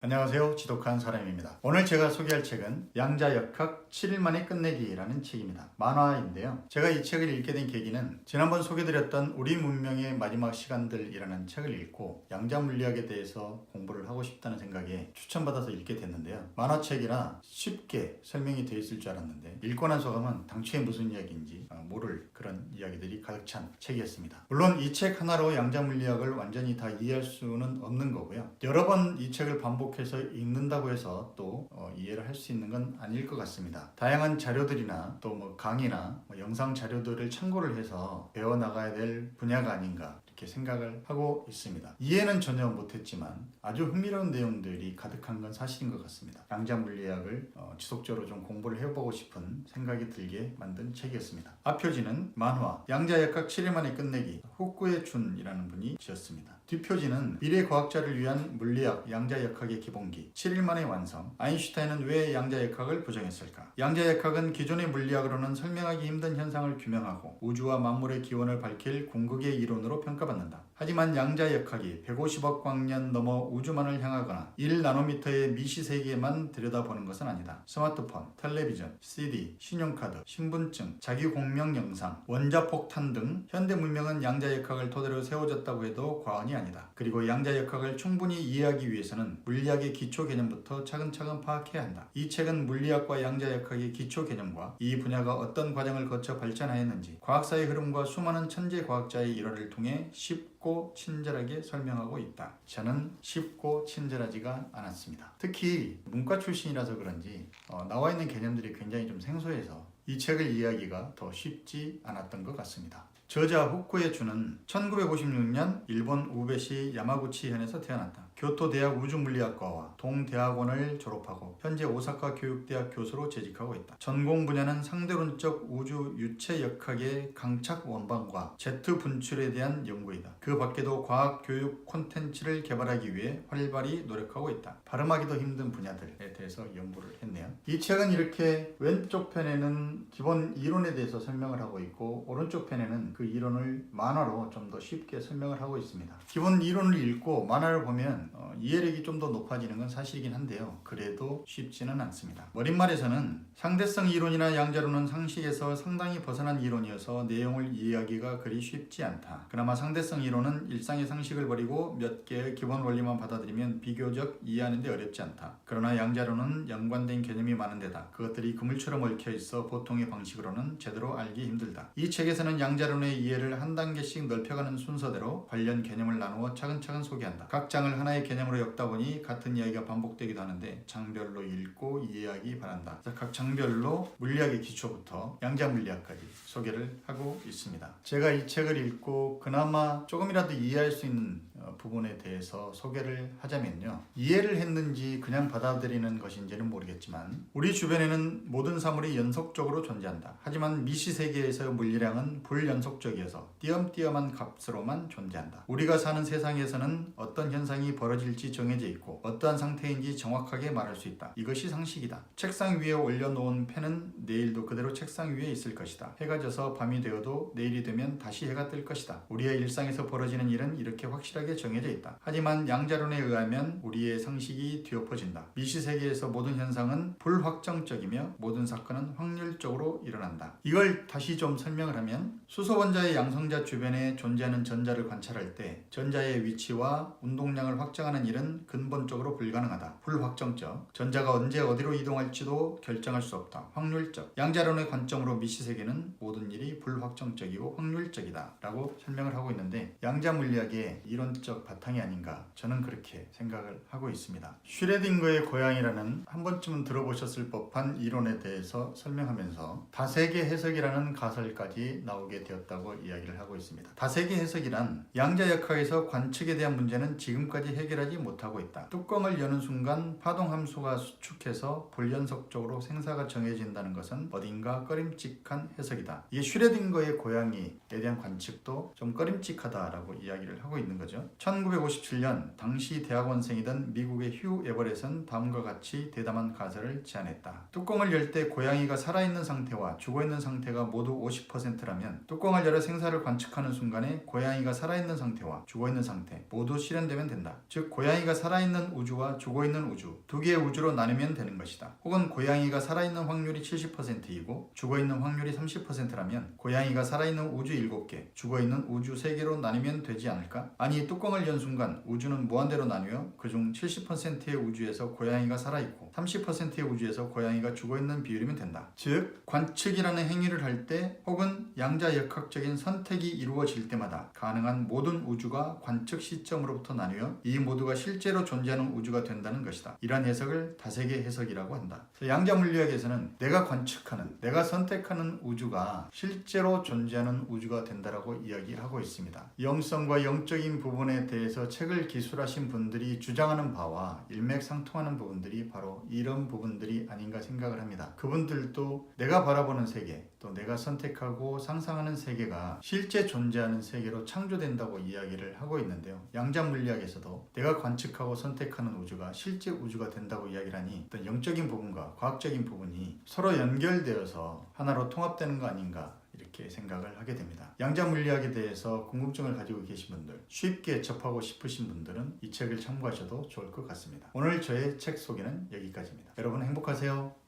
안녕하세요. 지독한 사람입니다. 오늘 제가 소개할 책은 양자역학 7일 만에 끝내기라는 책입니다. 만화인데요. 제가 이 책을 읽게 된 계기는 지난번 소개드렸던 우리 문명의 마지막 시간들이라는 책을 읽고 양자물리학에 대해서 공부를 하고 싶다는 생각에 추천받아서 읽게 됐는데요. 만화책이라 쉽게 설명이 되어 있을 줄 알았는데 읽고 난 소감은 당초에 무슨 이야기인지 모를 그런 이야기들이 가득 찬 책이었습니다. 물론 이 책 하나로 양자물리학을 완전히 다 이해할 수는 없는 거고요. 여러 번 이 책을 반복해서 읽는다고 해서 또 이해를 할 수 있는 건 아닐 것 같습니다. 다양한 자료들이나 또 강의나 영상 자료들을 참고를 해서 배워나가야 될 분야가 아닌가 이렇게 생각을 하고 있습니다. 이해는 전혀 못했지만 아주 흥미로운 내용들이 가득한 건 사실인 것 같습니다. 양자물리학을 지속적으로 좀 공부를 해보고 싶은 생각이 들게 만든 책이었습니다. 앞표지는 만화 양자역학 7일 만에 끝내기 후쿠에 준이라는 분이 지었습니다. 뒷표지는 미래 과학자를 위한 물리학 양자역학의 기본기 7일 만에 완성. 아인슈타인은 왜 양자역학을 부정했을까? 양자역학은 기존의 물리학으로는 설명하기 힘든 현상을 규명하고 우주와 만물의 기원을 밝힐 궁극의 이론으로 평가받는다. 하지만 양자역학이 150억 광년 넘어 우주만을 향하거나 1나노미터의 미시세계만 들여다보는 것은 아니다. 스마트폰, 텔레비전, CD, 신용카드, 신분증, 자기공명 영상, 원자폭탄 등 현대 문명은 양자역학을 토대로 세워졌다고 해도 과언이 아니다. 그리고 양자역학을 충분히 이해하기 위해서는 물리학의 기초 개념부터 차근차근 파악해야 한다. 이 책은 물리학과 양자역학의 기초 개념과 이 분야가 어떤 과정을 거쳐 발전하였는지 과학사의 흐름과 수많은 천재 과학자의 일화를 통해 쉽고 친절하게 설명하고 있다. 저는 쉽고 친절하지가 않았습니다. 특히 문과 출신이라서 그런지 나와 있는 개념들이 굉장히 좀 생소해서 이 책을 이해하기가 더 쉽지 않았던 것 같습니다. 저자 후쿠에 준은 1956년 일본 우베시 야마구치현에서 태어났다. 교토대학 우주물리학과와 동대학원을 졸업하고 현재 오사카 교육대학 교수로 재직하고 있다. 전공 분야는 상대론적 우주 유체역학의 강착 원방과 제트 분출에 대한 연구이다. 그 밖에도 과학 교육 콘텐츠를 개발하기 위해 활발히 노력하고 있다. 발음하기도 힘든 분야들에 대해서 연구를 했네요. 이 책은 이렇게 왼쪽 편에는 기본 이론에 대해서 설명을 하고 있고 오른쪽 편에는 그 이론을 만화로 좀 더 쉽게 설명을 하고 있습니다. 기본 이론을 읽고 만화를 보면 이해력이 좀 더 높아지는 건 사실이긴 한데요. 그래도 쉽지는 않습니다. 머릿말에서는 상대성 이론이나 양자론은 상식에서 상당히 벗어난 이론이어서 내용을 이해하기가 그리 쉽지 않다. 그나마 상대성 이론은 일상의 상식을 버리고 몇 개의 기본 원리만 받아들이면 비교적 이해하는 데 어렵지 않다. 그러나 양자론은 연관된 개념이 많은 데다 그것들이 그물처럼 얽혀 있어 보통의 방식으로는 제대로 알기 힘들다. 이 책에서는 양자론의 이해를 한 단계씩 넓혀가는 순서대로 관련 개념을 나누어 차근차근 소개한다. 각 장을 하나의 개념으로 엮다 보니 같은 이야기가 반복되기도 하는데 장별로 읽고 이해하기 바란다. 각 장별로 물리학의 기초부터 양자물리학까지 소개를 하고 있습니다. 제가 이 책을 읽고 그나마 조금이라도 이해할 수 있는 부분에 대해서 소개를 하자면요. 이해를 했는지 그냥 받아들이는 것인지는 모르겠지만 우리 주변에는 모든 사물이 연속적으로 존재한다. 하지만 미시세계에서의 물리량은 불연속적이어서 띄엄띄엄한 값으로만 존재한다. 우리가 사는 세상에서는 어떤 현상이 벌어질지 정해져 있고 어떠한 상태인지 정확하게 말할 수 있다. 이것이 상식이다. 책상 위에 올려놓은 펜은 내일도 그대로 책상 위에 있을 것이다. 해가 져서 밤이 되어도 내일이 되면 다시 해가 뜰 것이다. 우리의 일상에서 벌어지는 일은 이렇게 확실하게 정해져 있다. 하지만 양자론에 의하면 우리의 상식이 뒤엎어진다. 미시세계에서 모든 현상은 불확정적이며 모든 사건은 확률적으로 일어난다. 이걸 다시 좀 설명을 하면 수소원자의 양성자 주변에 존재하는 전자를 관찰할 때 전자의 위치와 운동량을 확정하는 일은 근본적으로 불가능하다. 불확정적. 전자가 언제 어디로 이동할지도 결정할 수 없다. 확률적. 양자론의 관점으로 미시세계는 모든 일이 불확정적이고 확률적이다 라고 설명을 하고 있는데 양자물리학의 이론적 바탕이 아닌가 저는 그렇게 생각을 하고 있습니다. 슈레딩거의 고양이라는 한 번쯤은 들어보셨을 법한 이론에 대해서 설명하면서 다세계 해석이라는 가설까지 나오게 되었다고 이야기를 하고 있습니다. 다세계 해석이란 양자역학에서 관측에 대한 문제는 지금까지 해결하지 못하고 있다. 뚜껑을 여는 순간 파동함수가 수축해서 불연속적으로 생사가 정해진다는 것은 어딘가 꺼림칙한 해석이다. 이게 슈레딩거의 고양이에 대한 관측도 좀 꺼림칙하다라고 이야기를 하고 있는 거죠. 1957년 당시 대학원생이던 미국의 휴 에버렛은 다음과 같이 대담한 가설을 제안했다. 뚜껑을 열 때 고양이가 살아있는 상태와 죽어있는 상태가 모두 50%라면 뚜껑을 열어 생사를 관측하는 순간에 고양이가 살아있는 상태와 죽어있는 상태 모두 실현되면 된다. 즉 고양이가 살아있는 우주와 죽어있는 우주 두 개의 우주로 나누면 되는 것이다. 혹은 고양이가 살아있는 확률이 70%이고 죽어있는 확률이 30%라면 고양이가 살아있는 우주 7개, 죽어있는 우주 3개로 나누면 되지 않을까? 아니 뚜껑을 연 순간 우주는 무한대로 나뉘어 그중 70%의 우주에서 고양이가 살아있고 30%의 우주에서 고양이가 죽어있는 비율이면 된다. 즉 관측이라는 행위를 할 때 혹은 양자역학적인 선택이 이루어질 때마다 가능한 모든 우주가 관측 시점으로부터 나뉘어 이 모두가 실제로 존재하는 우주가 된다는 것이다. 이러한 해석을 다세계 해석이라고 한다. 양자물리학에서는 내가 관측하는, 내가 선택하는 우주가 실제로 존재하는 우주가 된다라고 이야기하고 있습니다. 영성과 영적인 부분에 대해서 책을 기술하신 분들이 주장하는 바와 일맥상통하는 부분들이 바로 이런 부분들이 아닌가 생각을 합니다. 그분들도 내가 바라보는 세계, 또 내가 선택하고 상상하는 세계가 실제 존재하는 세계로 창조된다고 이야기를 하고 있는데요. 양자물리학에서도 내가 관측하고 선택하는 우주가 실제 우주가 된다고 이야기를 하니 어떤 영적인 부분과 과학적인 부분이 서로 연결되어서 하나로 통합되는 거 아닌가 이렇게 생각을 하게 됩니다. 양자물리학에 대해서 궁금증을 가지고 계신 분들, 쉽게 접하고 싶으신 분들은 이 책을 참고하셔도 좋을 것 같습니다. 오늘 저의 책 소개는 여기까지입니다. 여러분 행복하세요.